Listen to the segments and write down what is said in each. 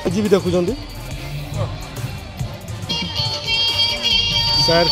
जी भी देखुं सर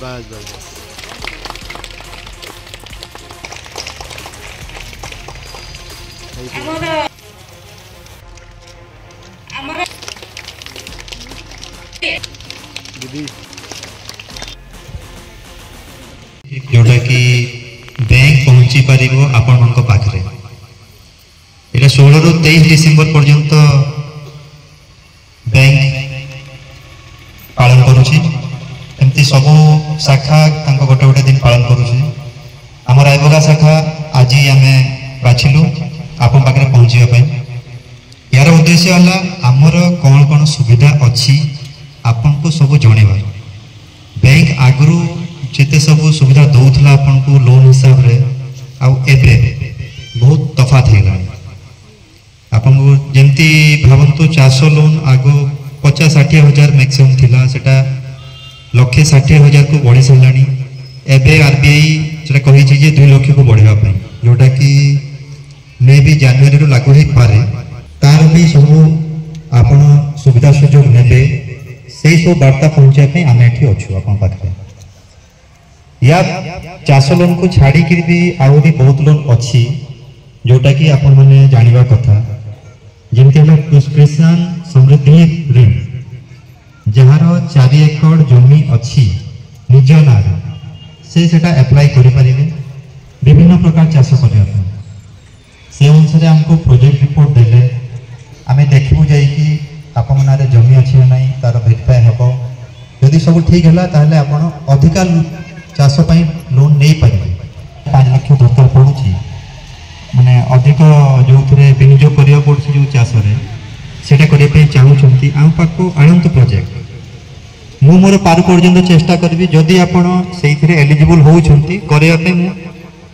बस बस दीदी जोटा कि बैंक पहुंची पारिबो आपण मानक पाखरे एटा 16 रु 23 डिसेंबर पर्यंत बैंक पालन करूची एमती सब शाखा तांको गोटे गोटे दिन पालन करूची हमर आइबगा शाखा आज आमे बाछिलु आपण पाखरे पहुंचीबा पई यार उद्देश्य हला हमर कोन कोन सुविधा अछि आपन को सब जणेबा बैंक आगरु जेते सब सुविधा दउथला आपन को लोन हिसाब रे आ एबे बहुत तफात हेला आपन को जेंती भावंतु 400 लोन आगो 50-60 हजार मैक्सिमम थिला सेटा 1,60,000 को बढ़ी सारानी एबे आरबीआई सेटा कहि छी जे 2 लाख को बढ़ेबा पई जोटा कि मे भी जनवरी रो लागू हे पारे तार भी सब आपन सुविधा सुयोग नेबे से सब वार्ता पहुंचा पे आमे एठी अछु आपन पाखरे या 400 लोन को छाड़ी कि भी आउरी बहुत लोन अछि जोटा कि आपन माने जानिबा कथा जेमति हम कृषि समृद्धि ऋण जहार 4 एकड़ जमी अछि निज नार से सेटा अप्लाई करि परिबे विभिन्न प्रकार चाष करिया से अनुसार हमको प्रोजेक्ट रिपोर्ट देले आमे देखिबु जाई कि आपन नारे जमी अछि ना नहीं तार भेरिफाई हबो यदि सब ठीक हैला ताहले आपन अधिका चाष पई लोन नै परिबे 5 लाख दरकार पडुछि माने अधिक जो थरे विनियोग करिया पडुछि जो चाष रे सेटा करिया पे चाहू छंती आम पाको आनंद प्रोजेक्ट मु मोर पार पर्यंत चेष्टा करबी जदि आपन सेई थरे एलिजिबल होउ छंती करिया पे मु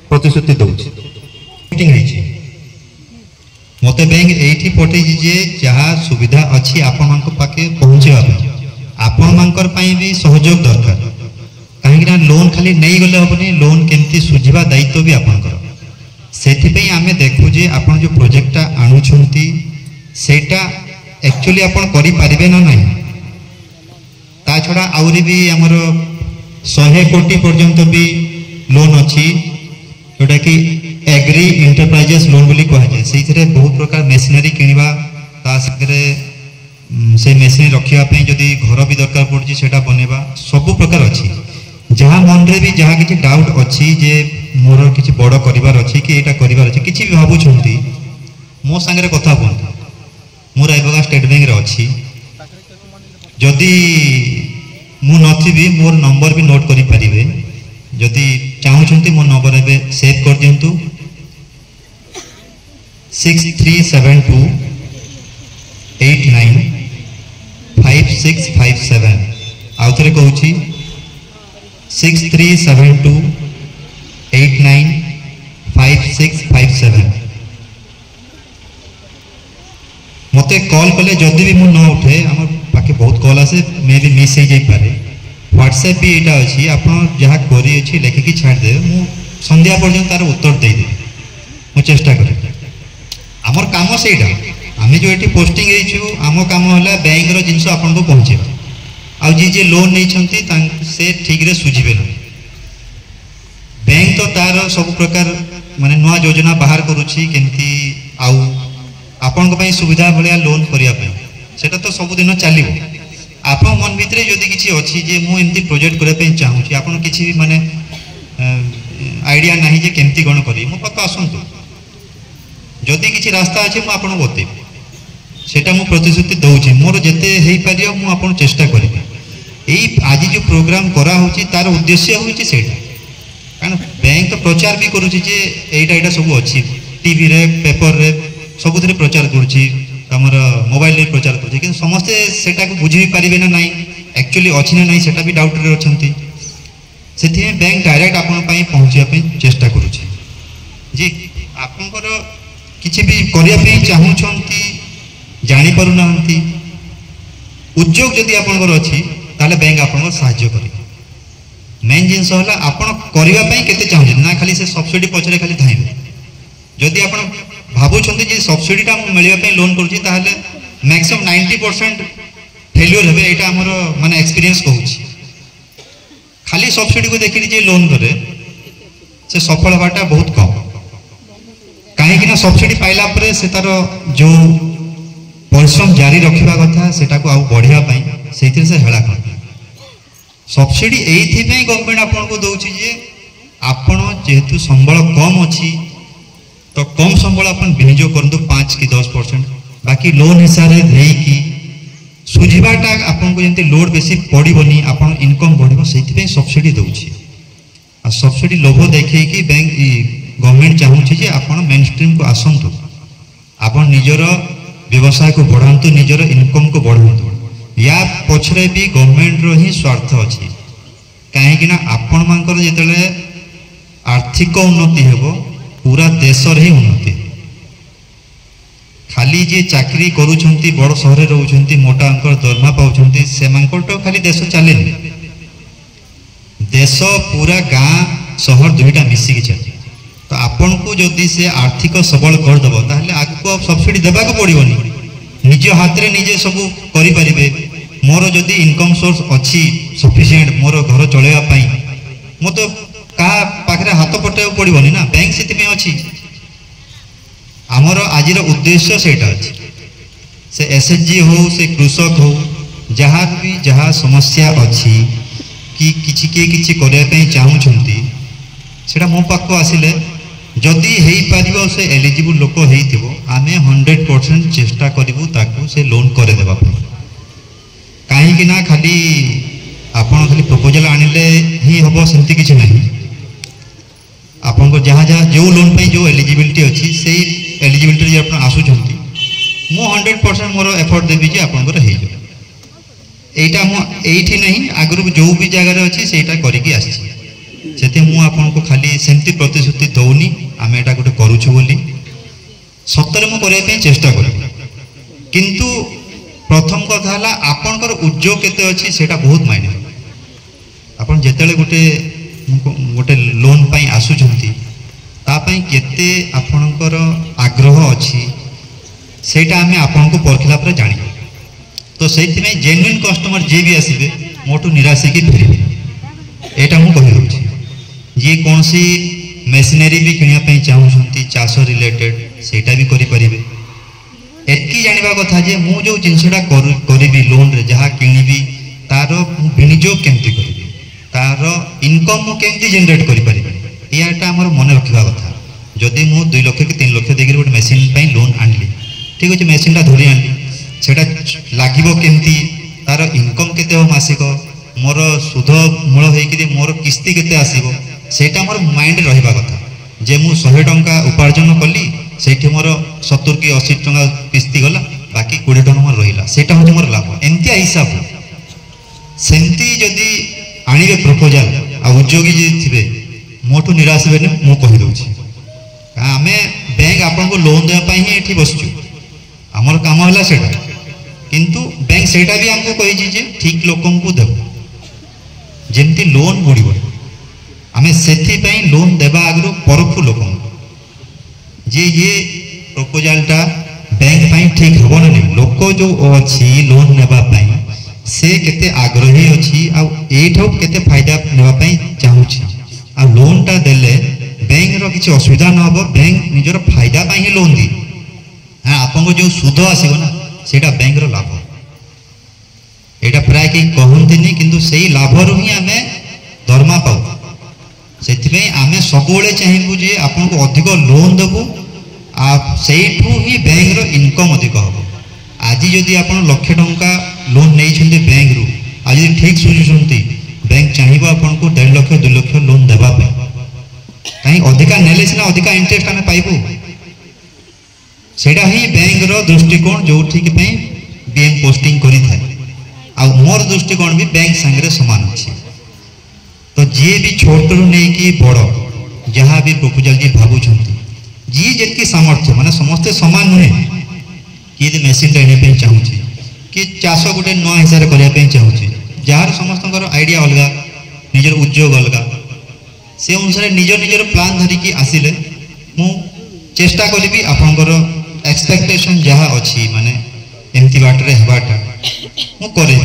प्रतिश्रुति दउछि मीटिंग हेछि मते बैंक एठी पठे जे जहा सुविधा अछि आपन मानक पाके पहुंचेबा आपन मानकर पई भी सहयोग दरकार काहेकि लोन खाली नहीं गले हबनी लोन केमती सुझिबा दायित्व भी आपन कर सेठी पे आमे देखु जे आपन जो प्रोजेक्टटा आनु छंती सेटा एक्चुअली आपन करि पारिबे ना नहीं ता छडा आउरी भी हमर 100 कोटी पर्यंत भी लोन अछि जोटा कि एग्री इंटरप्राइजेस लोन बोली कह जाए से बहुत प्रकार मेसिनरी किनिबा ता संगे से मेसिन रखिया पे जदी घर भी दरकार पड़छि सेटा बनेबा सब प्रकार अछि जहां मन रे भी जहां किछि डाउट अछि जे मोर किछि बड़ करिवार अछि कि एटा करिवार अछि किछि भी भाबु छंती मो संगे रे कथा बोलता मोर आइबगा स्टेट बैंक रे अछि जदी मु नथिबी मोर नंबर भी नोट करि परिबे जदी चाहू छंती मोर नंबर एबे सेव कर दियंतु 6372 89 5657 आउ थरे कहूची 6372 89 5657 मते कॉल कले जदि भी मु न उठे हमर पाके बहुत कॉल आसे मे भी मिस हो जाई पारे व्हाट्सएप भी एटा अछि आपण जहा करी अछि लेखि कि छाड़ दे मु संध्या पर्यंत तार उत्तर दे दे मु चेष्टा करे हमर काम सेटा आमे जो एटी पोस्टिंग हेछु आम काम होला बैंक रो जिंस आपन को पहुंचे आ जे लोन नै छंती से ठीक रे सुझिबे न बैंक तो तार सब प्रकार माने नवा योजना बाहर करूछि केमती आउ आपण को सुविधा भाया लोन करने सेटा तो सबुदिन चलो आप मन भितर जदि किसी अच्छी जे मुझे प्रोजेक्ट करने चाहूँगी आप किसी माने आइडिया नहीं जे केमती कौन करी मो पाक आसतु जदि किसी रास्ता अच्छे मुझे आपको बतेबी सेटा मु प्रतिश्रुति दौची मोर जिते हो पार मुझे चेष्टा करी आज जो प्रोग्राम करा तार उद्देश्य हूँ कारण बैंक तो प्रचार भी करुच्ची एटा सब अच्छी टीवी रे पेपर रे सबुथ प्रचार करुम मोबाइल रे प्रचार कर समस्ते सेटा को बुझी पारे ना नहीं एक्चुअली अच्छी ना नहीं सेटा भी डाउट रे अच्छा से बैंक डायरेक्ट आपण पहुँचापी चेष्टा करुच्ची जी आपंकर किसी भी करने चाहूँगी जापर ना उद्योग जदि आपंकर अच्छी ताले बैंक आपको साहाय्य कर मेन जिनस है आपने केते चाहूँ ना खाली से सब्सिडी पछरे खाली धाइबे जदि आप भावुं सब्सिडीटा मिलवाई लोन करुँचे मैक्सिमम 90% फेल्योर हे यहाँ आमर माने एक्सपीरियंस कहूँ खाली सब्सिडी को देखिए जे लोन करे से सफल हवाटा बहुत कम कहीं सब्सिडी पाइला परे से तार जो परिश्रम जारी रखा कथा सेटा को आउ बढ़िया से हेला कर सब्सिडी ये गवर्नमेंट आपको दौर आपण जेहेतु संबल कम अच्छी तो कम संबल आप विनियोग करूँ 5 कि 10% बाकी लोन हिसाब से सुझाटा आपको जमी लोड बेसी पड़ोनी आप इनकम बढ़ से सब्सिडी दौर सब्सिडी लोभ देखी बैंक गवर्नमेंट चाहूँगी आप मेन स्ट्रीम को आसतु आप निजर व्यवसाय को बढ़ातु निजर इनकम को बढ़ातु या पछरे भी गवर्नमेंट रो ही स्वार्थ अच्छी कहीं आपण मानकर जिते आर्थिक उन्नति हेबो पूरा देशर ही उन्नति खाली जे चाकरी करूछंती बड़ सहर रोचंती मोटा अंकर दरमा पाउछंती से तो खाली देश चले देश पूरा गाँ सहर दुईटा मिसिकी चले तो आपण को जदि से आर्थिक सबल करदेव ताहले आगको सब्सिडी देबाक पड़ोनी निज हाथ में निजे सब करें मोर जदि इनकम सोर्स अच्छी सफिशिएंट मोर घर चलवाई मो तो क्या पाखे हाथ पटेबा पड़ोनी ना बैंक से अच्छी आमर आज उद्देश्य से अच्छी से एसएचजी हो से कृषक हो जहाँ भी जहाँ समस्या अच्छी कि किसी किए किसी करने चाहूँगी से मो पाक आसिले जदि हो पार से एलिजिबल लोक आम 100% चेष्टा करूँ ताकू से लोन करदेवा कहीं ना खाली आपन खाली प्रपोजल आनिले ही हम सेमती किसी ना आपन जहाँ जहाँ जो लोन पे जो एलिजिबिलिटी अच्छी से एलिजिबिलिटी आप आसुँच मु 100% मोर एफर्ट देवी जे आपंकर होटा मुझे नहीं आगु जो भी जगार अच्छी से करके आसी मुझे खाली सेमती प्रतिश्रुति दौनी आम एटा गोटे करुछु बोली सतरे मु करने चेष्टा करी किंतु प्रथम कथा है आपणकर उद्योग केते अच्छी सेटा बहुत मायने आपन जेतेले गोटे गोटे लोन पाई आसुचंती तापाई केते आपणकर आग्रह अच्छी सेटा आमे आपन को परखिला पर जानी तो सेति में जेन्युइन कस्टमर जे भी आसीबे मोटू निराश की फेरबे एटा मु कहि रहउची जे कोनसी मेशिनरी भी किनिया चाहूँगी चाष रिलेटेड सेटा भी करें एति जाना कथा जे मु जो जिनसटा करी लोन रे जहाँ किनिबी तार विनियोग केमती करी तार इनकम मु केमती जनरेट करें याटा आमर मन रखा कथा जदि मु 2 लाख कि 3 लाख देकर गोटे मेसीन लोन आनली ठीक अच्छे मेसीनटा धरी आनली सेटा लागिबो केमती तार इनकम केते हो मासिक मोर सुध मूल होकर मोर किस्ती केते आसीबो सेटा मोर माइंड रहिबा कथा जे मु 100 टंका उपार्जन कली सेठी मोर 70 कि 80 टंका किस्ती गला बाकी 20 टंका मोर रहिला सेटा होचे मोर लाभ एमतिया हिसाब सेमती जदि आनिबे प्रपोजल आ उद्योगी जे थिबे मोटू निराश हेबे मु कहि दउची आमे बैंक आपन को लोन देबा पई ही एठी बसचु हमर काम होला सेटा किंतु बैंक सेटा भी हमको कहि जे ठीक लोकन को देबो जेमती लोन बुड़ीबो आमे सेथि पई लोन देबा आगरो परखु लोकन जे ये प्रपोजलटा बैंक पई ठीक हबो ना लोक जो अछि लोन नेबा पई से केते आग्रही अछि आ एठो केते फायदा नेबा पई चाहूछि आ लोनटा देले बैंक रो किछि असुविधा न हबो बैंक निजर फायदा पई ही लोन दी हाँ आपको जो सुध आसो ना सेटा बैंक रो लाभ एटा प्राय कहीं कहते किंतु से लाभ रू ही आम दरमा पाऊ से आम सब चाहबू जे आपन को अधिक लोन देवु से ही बैंक रो इनकम अधिक हम आज जदि आप लक्ष टंका लोन नहीं बैंक रू आज ठीक सुझुंट बैंक चाहिए आपन को 1.5 लाख 2 लाख लोन देवाई कहीं अधिका नेले सिना अधिका इंटरेस्ट आम पाइबू सेटा ही बैंक रो दृष्टिकोण जो ठीक बीएम पोस्टिंग करी था आ मोर दृष्टिकोण भी बैंक संगे समान अच्छी तो जी भी छोट रू नहीं कि बड़ जहाँ भी प्रपोजल जी भावुं जी जी सामर्थ्य माने समस्ते समान नुहे किए मेसीन आने चाहूँगी कि चाष गोटे नुआ हिसाब से करने चाहूँगी जार समस्त आइडिया अलग निजर उद्योग अलग से अनुसार निज निजर प्लान धरिकी आसिले मु चेष्टा करी आपंकर एक्सपेक्टेशन जहाँ अच्छी माने एमती बाटर हेबाटा मु करी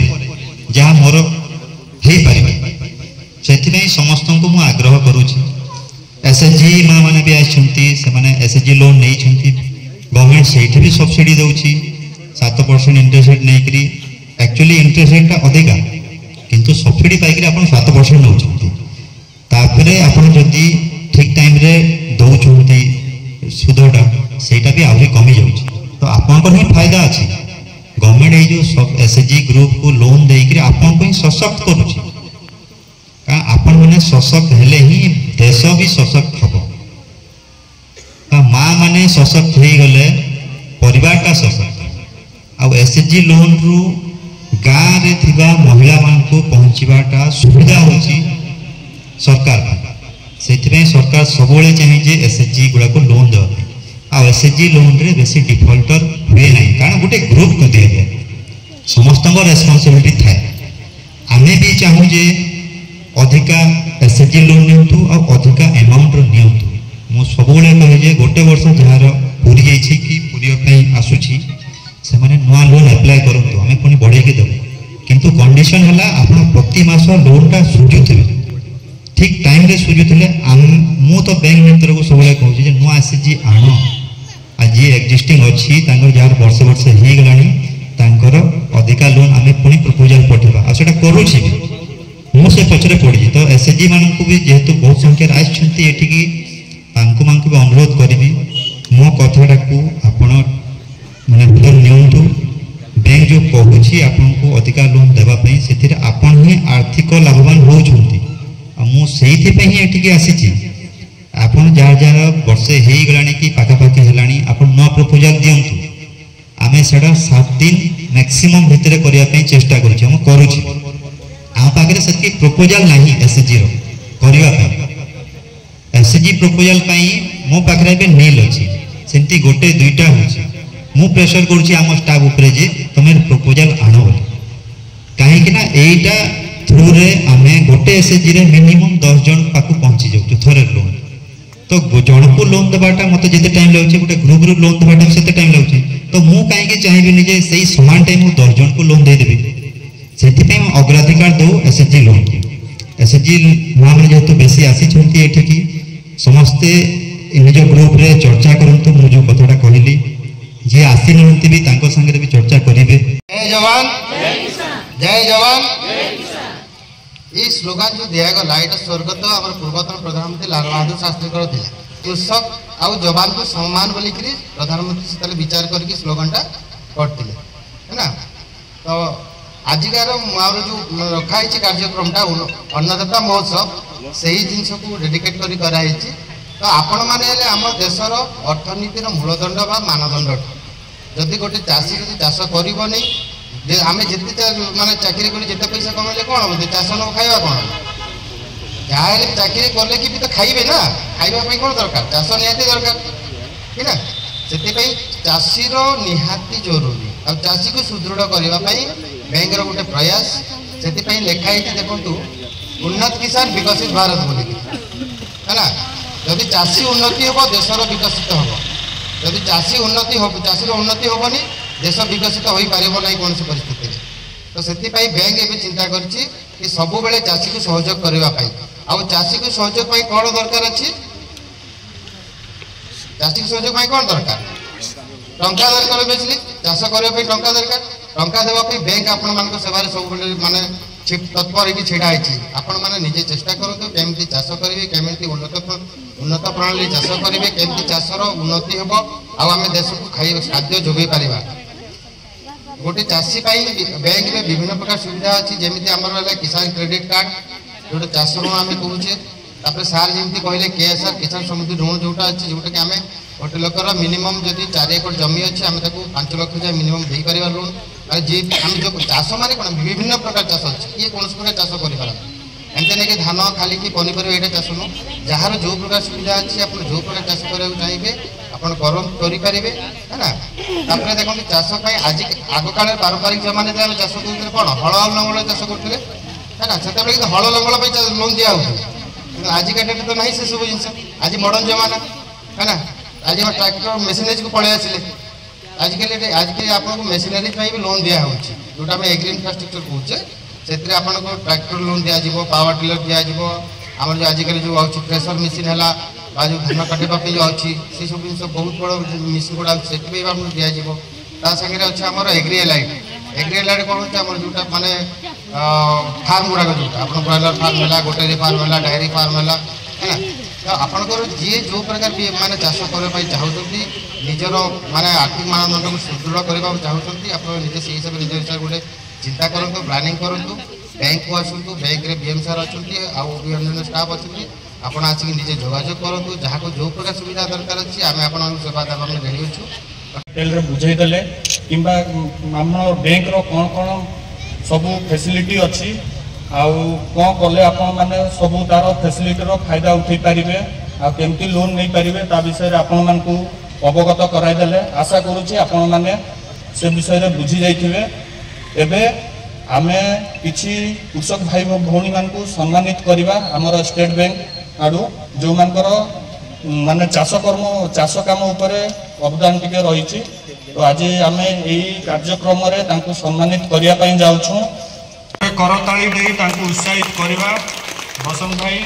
जहाँ मोर हो पार से समस्त को मु आग्रह करुँची एसएचजी माँ मैंने भी आसछंती एसएचजी लोन नहीं गवर्नमेंट से भी सब्सिडी दौची 7% इंटरेस्ट रेट नहीं करी एक्चुअली इंटरेस्ट रेट अधिका किंतु सब्सिडी पाइक आप 7% नौकरी आपड़ जदि ठीक टाइम रे दौरान सुधटा सेटा भी आहरी कमी जाऊँगी तो आपंकर ही फायदा अच्छी गवर्नमेंट ये जो सब एसएचजी ग्रुप को लोन देकर आपन को ही सशक्त करुँची आपण मैंने सशक्त हेले ही देश भी सशक्त हम माँ मैंने सशक्त हो गले परिवारटा सशक्त आ एसएचजी लोन रु गाँव रे थिबा महिला मान को पहुँचवाटा सुविधा होची सरकार से सरकार सब चाहिए एसएचजी गुड़ा को लोन देवाई आ एसएचजी लोन रे बेसी डिफॉल्टर हुए ना कारण गोटे ग्रुप को दिया जाए समस्त रेस्पॉन्सिबिलिटी थाए आमे भी चाहूँ जे अधिका एसएचजी लोन नियंतु और अधिका अमाउंट नियंतु मु सब कहे जे गोटे वर्ष जार पूरी जाइए कि पूरी आसूची से माने नुआ लोन अप्लाई करंतु आमे पुनी बढ़े के देबो किंतु कंडीशन हला आपण प्रति मास लोनटा सुजुथिबे ठीक टाइम रे सुजुथिले मु तो बैंक मित्र को सब कहूँ जे नुआ एसएचजी आण आज जी एक्जिस्टिंग अच्छी तांगर जार वर्ष वर्ष हो गलानी तांकर अधिका लोन आमे पुनी प्रपोजल पठेबा आ सेटा करूची मुझे पचरे पड़ी तो एसएचजी मानक भी जेहेतु बहुत संख्यार आसछंती भी अनुरोध करी मो कथाटा को आपण माने भूल नियंतु बैंक जो कहूँ आपन को अधिका लोन देवाई से आपन ही आर्थिक लाभवान होती ही आसी आपन जार जार वर्षे हो गलानी कि पाखापाखि है आप नूआ प्रपोजल दिंतु आम से 7 दिन मैक्सिमम भितर करने चेष्टा करुँची आम पाखे से प्रपोजल ना एसएचजी एसएचजी प्रपोजल मो पाखे नील अच्छी सेमती गोटे दुईटा हो प्रेसर करुँची आम स्टाफ उपरे जे तुम प्रपोजल आण बोली कहीं एटा थ्रू रे आम गोटे एसएचजी रे मिनिमम 10 जन पाक पहुँची जाऊँ थोड़े लोन तो जन को लोन देवाटा मत जिते टाइम लगे गोटे ग्रुप रू लोन देवाटा से टाइम लगे तो मुझे कहीं चाहिए जे से सामान टाइम 10 जन को लोन देदेवी से अग्राधिकार दो एसएचजी लोन एसएचजी माँ मैंने जेहेतु बेसी आसी एठी समस्ते निज ग्रुप रे चर्चा करंतु मु जो कथाटा कहली जे आसी नहंती भी तांको संगे भी चर्चा करिवे जय जवान जय जवान ये स्लोगान जो दिया गला ये स्वर्गत आम पूर्वतन प्रधानमंत्री लाल बहादुर शास्त्री कृषक आउ जवान को सम्मान बोलिकी प्रधानमंत्री से विचार करके स्लोगानटा करते है ना तो आजिकार जो रखाई कार्यक्रमटा अन्नदाता महोत्सव से ही जिनस को डेडिकेट कराई तो आपण मैंने आम देशर अर्थनीतिर मूलदंड बा मानदंड जदि गोटे चाषी जब चाष करनी आम जिते माने चाकरी कर जिते पैसा कमेले कौन हम चाष न खाଇବା कौन जहाँ चाकरी कले कि भी तो खाइबे ना खाइबा कौन दरकार चाष निहाती दरकार ठीक है से चाषीर निहाती जरूरी आ चाषी को सुदृढ़ करने बैंक गोटे प्रयास से लिखाई देखु उन्नत किसान विकसित भारत बोली है ना जदि चाषी उन्नति हम देशर विकसित हम जदि चाषी उन्नति चाषीर उन्नति हेनी देश विकसित हो पार ना कौन परिस्थिति तो से बैंक ए चिंता कर सब बेले चाषी को सहयोग करने आउ चाषी को सहयोग कौन दरकार अच्छी चाषी को सहयोग कौन दरकार टंका दरकार बेसिली चाष करने टंका दरकार टंका देवाई बैंक आपण सेवार सब माने तत्पर होगी छिड़ा आपण मैंने निजे चेष्टा करूँ केमती चाष करेंगे केमती उन्नत प्रणाली चाष करेंगे केमती चाषर उन्नति हम आम देश को खाद्य जोगे पार गोटे चाषी बैंक में विभिन्न प्रकार सुविधा अच्छी जमी आम किसान क्रेडिट कार्ड जो चाष ऋण आम कहूचे सार जमी कहले केएसआर किसान समृद्धि ऋण जोटा अच्छी जोटा कि आम गोटे लोकर मिनिमम जदि 4 एकड़ जमी अच्छी आम 5 लाख जाए मिनिमम दे पार लोन जी आम जो चाष माने कौन विभिन्न प्रकार चाष अच्छे किए कौन प्रकार चाष कर एमती नहीं कि धान खाली कि पनीपरिया यहाँ चाष नु जार जो प्रकार सुविधा अच्छी आप जो प्रकार चाष कराया चाहिए आपरे है ना देखो चाष आज आग काल पारंपरिक जमाने आम चाष करें कौन हल लंगल चाष करते है ना से हल लंगल लोन दिया आजिका डेट तो नहीं से सब जिन आज मॉडर्न जमाना है ना आज ट्रैक्टर मेसीनरी को पलि आसिले आजिकल आपको मेसीनरी भी लोन दिया जोटा आम एग्री इंफ्रास्ट्रक्चर कहे से आपको ट्रैक्टर लोन दिज्व पावर टिलर दिज्व आम जो आजिकल जो अच्छी प्रेसर मेसीन है जो धान काटापी जो अच्छी से सब जिन बहुत बड़ मेसीन गुड़ा से दिज्व सागे अच्छे आम एग्री एलाइट कौन होम जोटा मानने फार्म गुड़ाक जो आप ब्रॉयलर फार्म है गोटेरी फार्म है डायरी फार्म है ना तो आपंकर जी जो प्रकार भी मैंने चाष करने चाहते निजर माने आर्थिक मानदंड को सुदृढ़ करने चाहते आप निजे से हिसाब से निज हिसाब गोटे चिंता करूँ प्लानिंग करूँ बैंक को आसतु बैंक में बीएम सार अच्छा अन्य स्टाफ अच्छे आपड़ आसिक निजे जोगाजोग करूँ जहाँ को जो प्रकार सुविधा दरकार अच्छी आम आप सेवा देवा रेडी अच्छु डिटेल बुझेदेले कि आम बैंक कौन कौन सब फैसिलिटी अच्छी आउ कौन कले आपण माने सब तार फैसिलिटी फायदा उठे पारे आमती लोन नहीं पारे ता विषय आपण मान को अवगत कराइदेले आशा करुँचे आपण मैंने से विषय बुझी जाइए एबे आमे किछि कृषक भाई भौणी मान को सम्मानित करवा आमर स्टेट बैंक आड़ू जो मानकर माने चाष काम उपरे अवदान टिके रही तो आज आम यही कार्यक्रम सम्मानित करने जाऊँ करताली दे उत्साहित करवा बसंत भाई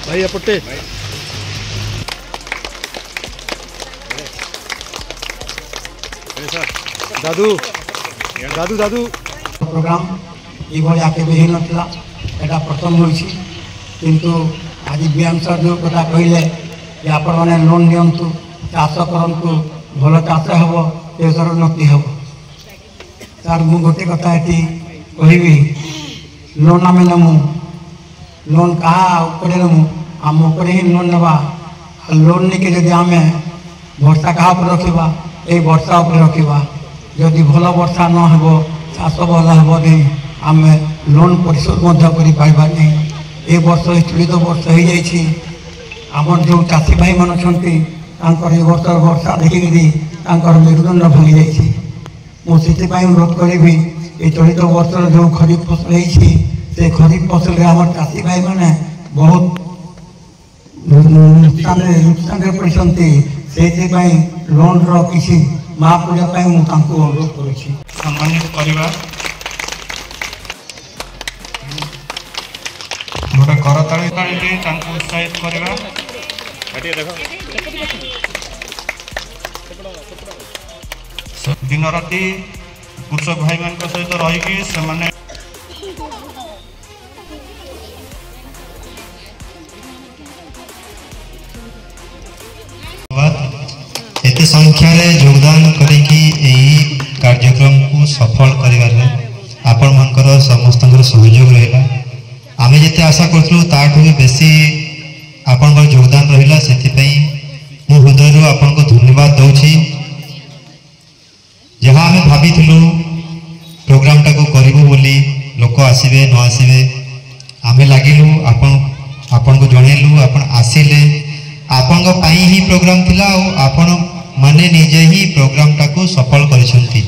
भाई अपटे दादू दादू दादू प्रोग्राम ये आके भी नाला एटा प्रथम होइछि किंतु आज बीएम सर जो कथा कहले कि आपण माने लोन दियंतु चाष करंतु भल चाष हम देशर उन्नति हम तार मु गोटे कथा ये कहबी लोन आम नमु लोन क्या नमु आम उपरे ही लोन नवा लोन नहीं जदि आम वर्षा क्या रखा ये वर्षा रखा जदि भल वर्षा न हो चाष भल हम नहीं आम लोन परिशोध नहीं ये वर्ष चलित वर्ष हो जाइए आमर जो चाषी भाई मान ये वर्ष वर्षा देखिकी मेरुदंड भांगी जाइए मुझे अनुरोध करी ये चलित वर्ष जो खरीफ फसल होती से खरीफ फसल आम चाषी भाई मैंने बहुत नुकसान पड़ती से लोन रि माफ करने मुझे अनुरोध करुँची सम्मानित करवा गोटे करताली उत्साहित करवा दिन राति कृषक भाई मान सहित रही से एते संख्या रे योगदान करिकी एही कार्यक्रम को सफल करिवारे आपण मानकर समस्त सहयोग रहिला आमे जेते आशा करथलु ताठू भी बेसी आपण योगदान रहिला सेति पई मु हृदय आपण को धन्यवाद दउछि जहाँ आम भाभी प्रोग्राम टाको करूँ बोली लोक आसबे न आसबे आम लगिलु आपण को जनइलु आपण आसिले आपण ही प्रोग्राम थिला आपण माने निजे ही प्रोग्राम टाको सफल करिसंती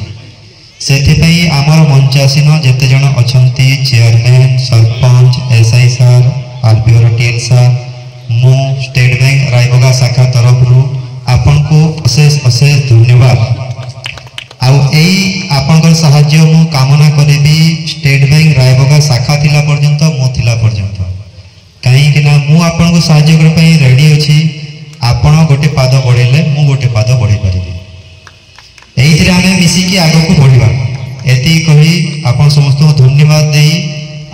सेथिपई आमर मंचासीन जेते जन अछंती chairman sarpanch SI sir RBO TL sir मु स्टेट बैंक रायबगा शाखा तरफ आपण को अशेष अशेष धन्यवाद आपंकर साहाय्य मु कामना करी स्टेट बैंक रायबगा शाखा थिला पर्यंत मु थिला पर्यंत कहीं कि ना मु आपन को साहाय्य कर पई रेडी अछि आपण गोटे पाद बढ़ेले मु गोटे पाद बढ़ी पारिबी एइथिरे आमे मिसिकी आगो को बढ़िबा एति कहि आपण समस्त धन्यवाद देई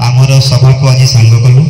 आमर सभा को आज सांग कलु।